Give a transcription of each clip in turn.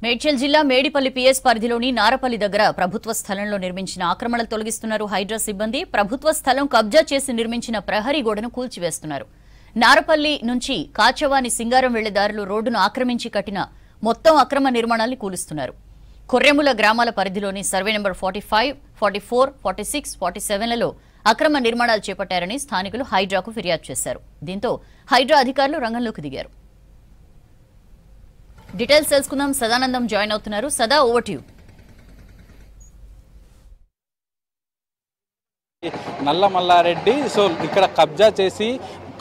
మేడ్చల్ జిల్లా మేడిపల్లి పిఎస్ పరిధిలోని నారపల్లి దగ్గర ప్రభుత్వ స్థలంలో నిర్మించిన ఆక్రమణలు తొలగిస్తున్నారు హైడ్రా సిబ్బంది. ప్రభుత్వ స్థలం కబ్జా చేసి నిర్మించిన ప్రహరీ గోడను కూల్చివేస్తున్నారు. నారపల్లి నుంచి కాచవాని సింగారం వెళ్లే దారిలో రోడ్డును ఆక్రమించి కట్టిన మొత్తం అక్రమ నిర్మాణాన్ని కూలుస్తున్నారు. కొర్రెముల గ్రామాల పరిధిలోని సర్వే నెంబర్ 45, 44, 46, 47లలో అక్రమ నిర్మాణాలు చేపట్టారని స్థానికులు హైడ్రాకు ఫిర్యాదు చేశారు. దీంతో హైడ్రా అధికారులు రంగంలోకి దిగారు. డీటెయిల్స్ తెలుసుకుందాం. సదానందం జాయిన్ అవుతున్నారు. సదా, ఓవర్ టు యు. నల్ల మల్లారెడ్డి ఇక్కడ కబ్జా చేసి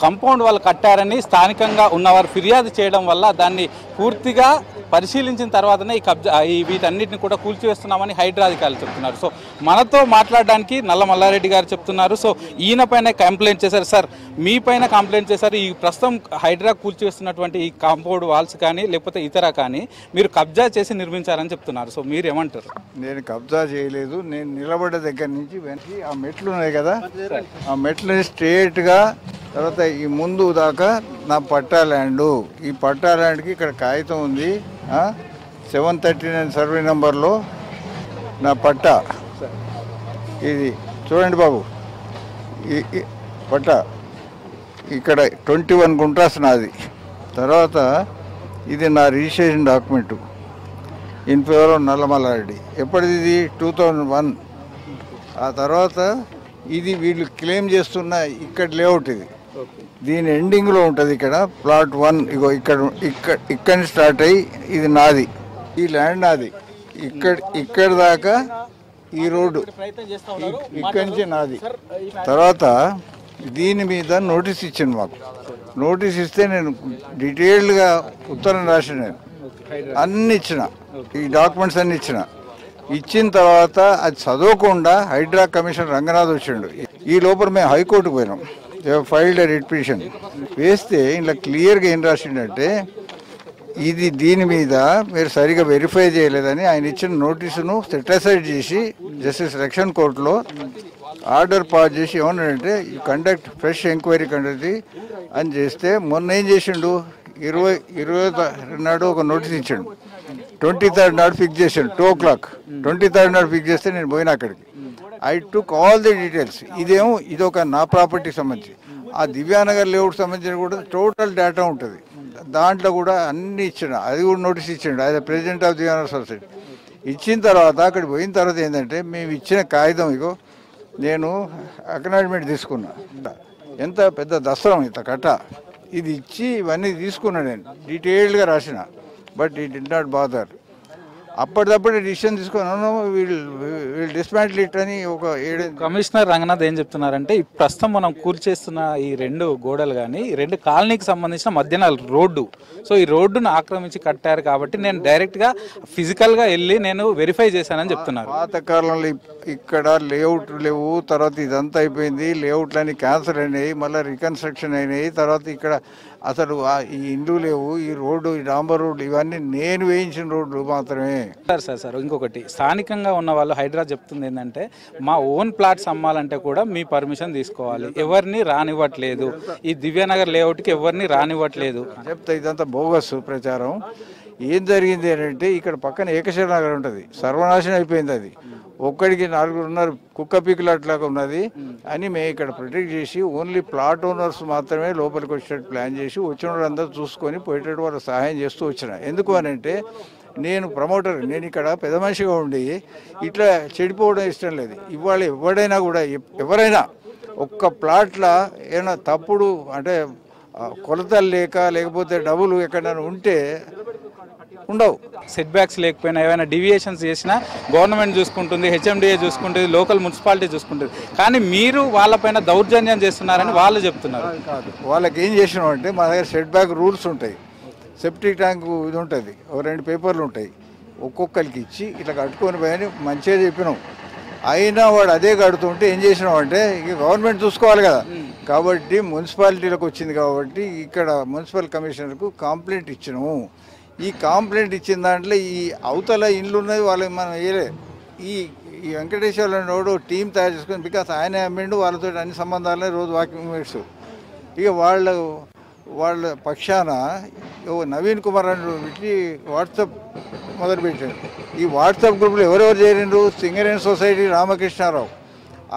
కాంపౌండ్ వాళ్ళు కట్టారని స్థానికంగా ఉన్నవారు ఫిర్యాదు చేయడం వల్ల దాన్ని పూర్తిగా పరిశీలించిన తర్వాతనే వీటన్నిటిని కూడా కూల్చివేస్తున్నామని హైడ్రా అధికారులు చెప్తున్నారు. మనతో మాట్లాడడానికి నల్ల మల్లారెడ్డి గారు చెప్తున్నారు. ఈయన పైన కంప్లైంట్ చేశారు. సార్, మీ పైన కంప్లైంట్ చేశారు. ఈ ప్రస్తుతం హైడ్రా కూల్చివేస్తున్నటువంటి ఈ కాంపౌండ్ వాల్స్ కానీ లేకపోతే ఇతర కానీ మీరు కబ్జా చేసి నిర్మించారని చెప్తున్నారు. మీరు ఏమంటారు? నేను కబ్జా చేయలేదు. నేను నిలబడ్డ దగ్గర నుంచి వెనక్కి ఆ మెట్లు ఉన్నాయి కదా, ఆ మెట్లని స్ట్రేట్గా తర్వాత ఈ ముందు దాకా నా పట్టా ల్యాండు. ఈ పట్టా ల్యాండ్కి ఇక్కడ కాగితం ఉంది. 739 సర్వే నెంబర్లో నా పట్టా ఇది చూడండి బాబు. ఈ పట్టా ఇక్కడ 21 గుంటాస్ నాది. తర్వాత ఇది నా registration document in favour of నల్ల మల్లారెడ్డి. ఎప్పటిది? ఇది 2001. ఆ తర్వాత ఇది వీళ్ళు క్లెయిమ్ చేస్తున్న ఇక్కడ లేఅవుట్. ఇది దీని ఎండింగ్లో ఉంటుంది. ఇక్కడ ప్లాట్ 1 ఇగో ఇక్కడ స్టార్ట్ అయ్యి ఇది నాది. ఈ ల్యాండ్ నాది. ఇక్కడ దాకా ఈ రోడ్డు ఇక్కడి నుంచి నాది. తర్వాత దీని మీద నోటీస్ ఇచ్చాను. మాకు నోటీస్ ఇస్తే నేను డీటెయిల్డ్గా ఉత్తరం రాసిన, నేను అన్ని ఇచ్చిన, ఈ డాక్యుమెంట్స్ అన్ని ఇచ్చిన తర్వాత అది చదవకుండా హైడ్రా కమిషనర్ రంగనాథ్ వచ్చిండు. ఈ లోపల మేము హైకోర్టుకు పోయినాం. ఫైల్డ్ రిట్ పిటిషన్ వేస్తే ఇలా క్లియర్గా ఏం రాసిండంటే ఇది దీని మీద మీరు సరిగా వెరిఫై చేయలేదని ఆయన ఇచ్చిన నోటీసును సెటిసైడ్ చేసి జస్టిస్ సెక్షన్ కోర్టులో ఆర్డర్ పాస్ చేసి ఏమన్నాడంటే ఈ కండక్ట్ ఫ్రెష్ ఎంక్వైరీ కండక్ట్ అని చేస్తే మొన్న ఏం చేసిండు, 20 నాడు ఒక నోటీస్ ఇచ్చాడు. 23rd నాడు ఫిక్స్ చేశాడు 2 o'clock. 23rd నాడు ఫిక్స్ చేస్తే నేను పోయినా అక్కడికి. I took all the details. ఇది ఒక నా ప్రాపర్టీకి సంబంధించి, ఆ దివ్యానగర్ లేఅవుట్ సంబంధించిన కూడా టోటల్ డేటా ఉంటుంది. దాంట్లో కూడా అన్ని ఇచ్చిన, అది కూడా నోటీస్ ఇచ్చిండు. As president of Divyanagar society ఇచ్చిన తర్వాత అక్కడికి పోయిన తర్వాత ఏంటంటే మేము ఇచ్చిన కాగితం ఇగో నేను అక్నాలెడ్జ్మెంట్ తీసుకున్నా. ఎంత పెద్ద దసరం ఇంత కట్ట ఇది ఇచ్చి ఇవన్నీ తీసుకున్నా, నేను డీటెయిల్డ్గా రాసిన. బట్ ఈ డి నాట్ బాదర్. అప్పటిదప్పుడే డిసిషన్ తీసుకున్నాను, వీళ్ళు డిస్మాంటిల్ ఇట్ అని ఒక 7. కమిషనర్ రంగనాథ్ ఏం చెప్తున్నారంటే ఈ ప్రస్తుతం మనం కూల్చేస్తున్న ఈ 2 గోడలు కానీ ఈ 2 కాలనీకి సంబంధించిన మధ్యన రోడ్డు, ఈ రోడ్డును ఆక్రమించి కట్టారు కాబట్టి నేను డైరెక్ట్గా ఫిజికల్గా వెళ్ళి నేను వెరిఫై చేశానని చెప్తున్నారు. పాతకాలంలో ఇక్కడ లేఅవుట్ లేవు, తర్వాత ఇదంతా అయిపోయింది, లేఅవుట్లన్నీ క్యాన్సల్ అయినాయి, మళ్ళీ రికన్స్ట్రక్షన్ అయినాయి. తర్వాత ఇక్కడ అసలు ఈ ఇండ్లు లేవు, ఈ రోడ్డు, ఈ డాంబర్ రోడ్డు ఇవన్నీ నేను వేయించిన రోడ్లు మాత్రమే. సార్ ఇంకొకటి స్థానికంగా ఉన్న వాళ్ళు హైడ్రా చెప్తుంది ఏంటంటే మా ఓన్ ప్లాట్స్ అమ్మాలంటే కూడా మీ పర్మిషన్ తీసుకోవాలి, ఎవరిని రానివ్వట్లేదు, ఈ దివ్యానగర్ లేఅవుట్కి ఎవరిని రానివ్వట్లేదు చెప్తా. ఇదంతా బోగస్ ప్రచారం. ఏం జరిగింది అంటే ఇక్కడ పక్కన ఏకశిల నగర్ ఉంటుంది, సర్వనాశనం అయిపోయింది. అది ఒక్కడికి 4 ఉన్నారు, కుక్క పీకులాట్లాగా ఉన్నది అని మేము ఇక్కడ ప్రొటెక్ట్ చేసి ఓన్లీ ప్లాట్ ఓనర్స్ మాత్రమే లోపలికి వచ్చేటట్టు ప్లాన్ చేసి వచ్చిన వాళ్ళందరూ చూసుకొని పోయేటట్టు వాళ్ళకి సహాయం చేస్తూ వచ్చిన. ఎందుకు అని అంటే నేను ప్రమోటర్, నేను ఇక్కడ పెద్ద మనిషిగా ఉండి ఇట్లా చెడిపోవడం ఇష్టం లేదు. ఇవాళ ఎవడైనా కూడా ఎవరైనా ఒక్క ప్లాట్ల ఏమైనా తప్పుడు అంటే కొలతలు లేకపోతే డబ్బులు ఎక్కడైనా ఉంటే ఉండవు. సెట్ బ్యాక్స్ లేకపోయినా ఏమైనా డివియేషన్స్ చేసినా గవర్నమెంట్ చూసుకుంటుంది, హెచ్ఎండిఏ చూసుకుంటుంది, లోకల్ మున్సిపాలిటీ చూసుకుంటుంది. కానీ మీరు వాళ్ళపైన దౌర్జన్యం చేస్తున్నారని వాళ్ళు చెప్తున్నారు. కాదు, వాళ్ళకి ఏం చేసినాం అంటే మా దగ్గర సెట్ బ్యాక్ రూల్స్ ఉంటాయి, సెప్టిక్ ట్యాంకు ఇది ఉంటుంది, 2 పేపర్లు ఉంటాయి, ఒక్కొక్కరికి ఇచ్చి ఇట్లా కట్టుకొని పోయని మంచిగా చెప్పినాం. అయినా వాడు అదే కడుతుంటే ఏం చేసినాం అంటే ఇక గవర్నమెంట్ చూసుకోవాలి కదా, కాబట్టి మున్సిపాలిటీలకు వచ్చింది కాబట్టి ఇక్కడ మున్సిపల్ కమిషనర్కు కంప్లైంట్ ఇచ్చినాము. ఈ కంప్లైంట్ ఇచ్చిన దాంట్లో ఈ అవతల ఇండ్లు ఉన్నది వాళ్ళకి మనం వేయలే. ఈ వెంకటేశ్వర టీం తయారు చేసుకుని, బికాస్ ఆయన అమ్మిండు, వాళ్ళతో అన్ని సంబంధాలనే రోజు వాకింగ్ మేట్స్. ఇక వాళ్ళ పక్షాన నవీన్ కుమార్ అని పెట్టి వాట్సాప్ మొదలుపెట్టాడు. ఈ వాట్సాప్ గ్రూప్లో ఎవరెవరు చేరిండ్రు? సింగరేణి సొసైటీ రామకృష్ణారావు,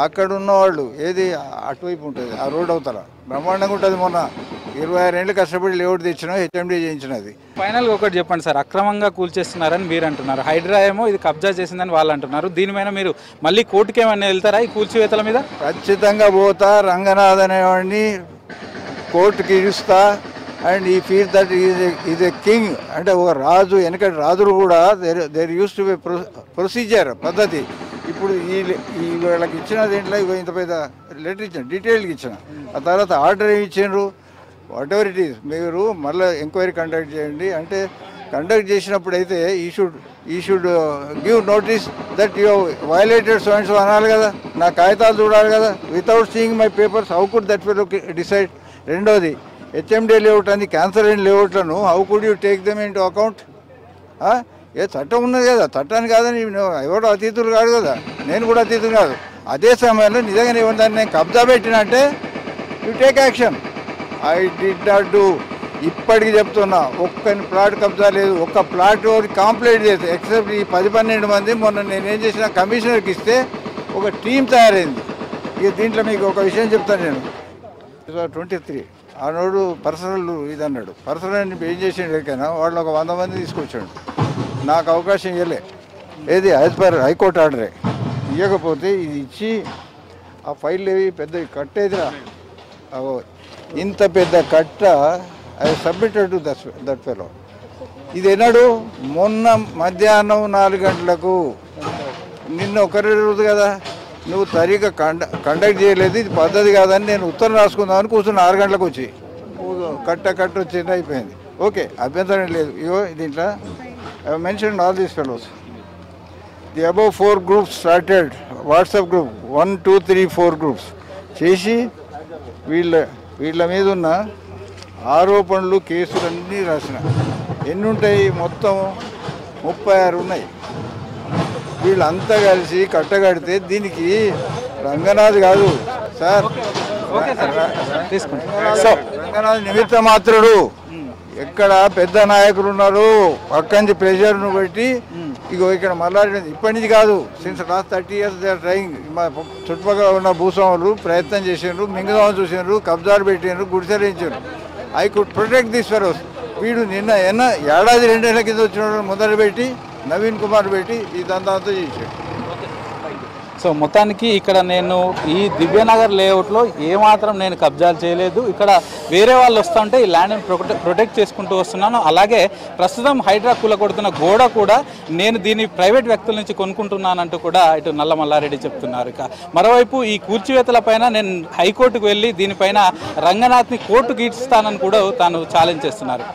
అక్కడ ఉన్నవాళ్ళు ఏది అటువైపు ఉంటుంది, ఆ రోడ్ అవతల బ్రహ్మాండంగా ఉంటుంది. మొన్న 26 ఏళ్ళు కష్టపడి లేఅవుట్ తెచ్చినా హెచ్ఎండి చేయించినది. ఫైనల్గా ఒకటి చెప్పండి సార్, అక్రమంగా కూల్చేస్తున్నారని మీరు అంటున్నారు, హైడ్రా ఏమో ఇది కబ్జా చేసిందని వాళ్ళు అంటున్నారు. దీనిపైన మీరు మళ్ళీ కోర్టుకి ఏమైనా వెళ్తారా ఈ కూల్చివేతల మీద? ఖచ్చితంగా పోతా. రంగనాథ్ అనేవాడిని కోర్టుకి ఇడుస్తా. And he feel that is a king, అంటే ఒక రాజు. వెనకటి రాజులు కూడా there used to be procedure, పద్ధతి. ఇప్పుడు ఈ వీళ్ళకి ఇచ్చిన దీంట్లో ఇంత పెద్ద లెటర్ ఇచ్చిన, డీటెయిల్గా ఇచ్చిన. ఆ తర్వాత ఆర్డర్ ఏమి ఇచ్చిండ్రు? వాట్ ఎవర్ ఇట్ ఈస్, మీరు మళ్ళీ ఎంక్వైరీ కండక్ట్ చేయండి. అంటే కండక్ట్ చేసినప్పుడు అయితే ఈ should give notice that you violated so and so అనాలి కదా. నా కాగితాలు చూడాలి కదా. Without seeing my papers how could that fellow decide? రెండోది, హెచ్ఎండి లేఅవుట్ అని క్యాన్సర్ అయిన లేఅవుట్లను how could you take them into account? ఏ చట్టం ఉన్నది కదా, చట్టాన్ని కాదని ఎవడో అతీతులు కాదు కదా, నేను కూడా అతీతులు కాదు. అదే సమయంలో నిజంగా ఏమన్నా నేను కబ్జా పెట్టినంటే you take action. I did not do. ఇప్పటికి చెప్తున్నా, ఒక్క ప్లాట్ కబ్జా లేదు. ఒక్క ప్లాట్ కంప్లీట్ చేస్తే ఎక్సెప్ట్ ఈ 10-12 మంది మొన్న నేనేం చేసిన కమిషనర్కి ఇస్తే ఒక టీం తయారైంది. ఇక దీంట్లో మీకు ఒక విషయం చెప్తాను నేను. 23 ఆనోడు పర్సనల్ ఇది అన్నాడు. పర్సనల్ ఏం చేసిండు ఎక్కడైనా వాళ్ళు ఒక 100 మంది తీసుకొచ్చాడు. నాకు అవకాశం ఇవ్వలే. ఏది యాజ్ పర్ హైకోర్టు ఆర్డరే. ఇవ్వకపోతే ఇది ఇచ్చి ఆ ఫైల్ ఏవి పెద్ద కట్టేదిరా, ఇంత పెద్ద కట్ట I submitted to that fellow. ఇది ఎన్నాడు? మొన్న మధ్యాహ్నం 4 గంటలకు. నిన్న ఒకరే రోజు కదా, నువ్వు సరిగ్గా కండక్ట్ చేయలేదు, ఇది పద్ధతి కాదని నేను ఉత్తరం రాసుకుందామని కూర్చున్న 6 గంటలకు వచ్చి కట్ట వచ్చింది, అయిపోయింది. ఓకే, అభ్యంతరం లేదు. ఇగో దీంట్లో I mention all these fellows. The above 4 groups started WhatsApp group 1, 2, 3, 4 groups చేసి వీళ్ళ మీద ఉన్న ఆరోపణలు కేసులు అన్నీ రాసిన. ఎన్ని ఉంటాయి? మొత్తం 36 ఉన్నాయి. వీళ్ళంతా కలిసి కట్టగడితే దీనికి రంగనాథ్ కాదు సార్, రంగనాథ్ నిమిత్త మాత్రుడు. ఎక్కడ పెద్ద నాయకులు ఉన్నారు పక్కనుంచి ప్రెషర్ను బట్టి ఇగో ఇక్కడ మల్లారెడ్డి ఇప్పటి నుంచి కాదు, since last 30 years they are trying. మా చుట్టుపక్కల ఉన్న భూస్వాములు ప్రయత్నం చేసిండ్రు, మింగదామని చూసిండ్రు, కబ్జాలు పెట్టిండ్రు, గుడిసెలించారు. I could protect this fellows. వీడు నిన్న ఏడాది 2 ఏళ్ల కింద వచ్చిన మొదలు పెట్టి నవీన్ కుమార్ పెట్టి ఇదంతా చేశాడు. సో మొత్తానికి ఇక్కడ నేను ఈ దివ్యనగర్ లేఅవుట్లో ఏమాత్రం నేను కబ్జాలు చేయలేదు. ఇక్కడ వేరే వాళ్ళు వస్తుంటే ఈ ల్యాండ్ని ప్రొటెక్ట్ చేసుకుంటూ వస్తున్నాను. అలాగే ప్రస్తుతం హైడ్రా కూలగొడుతున్న గోడ కూడా నేను దీన్ని ప్రైవేట్ వ్యక్తుల నుంచి కొనుక్కుంటున్నానంటూ కూడా ఇటు నల్ల మల్లారెడ్డి చెప్తున్నారు. ఇక మరోవైపు ఈ కూల్చివేతల పైన నేను హైకోర్టుకు వెళ్ళి దీనిపైన రంగనాథ్ని కోర్టుకి ఇస్తానని కూడా తాను ఛాలెంజ్ చేస్తున్నారు.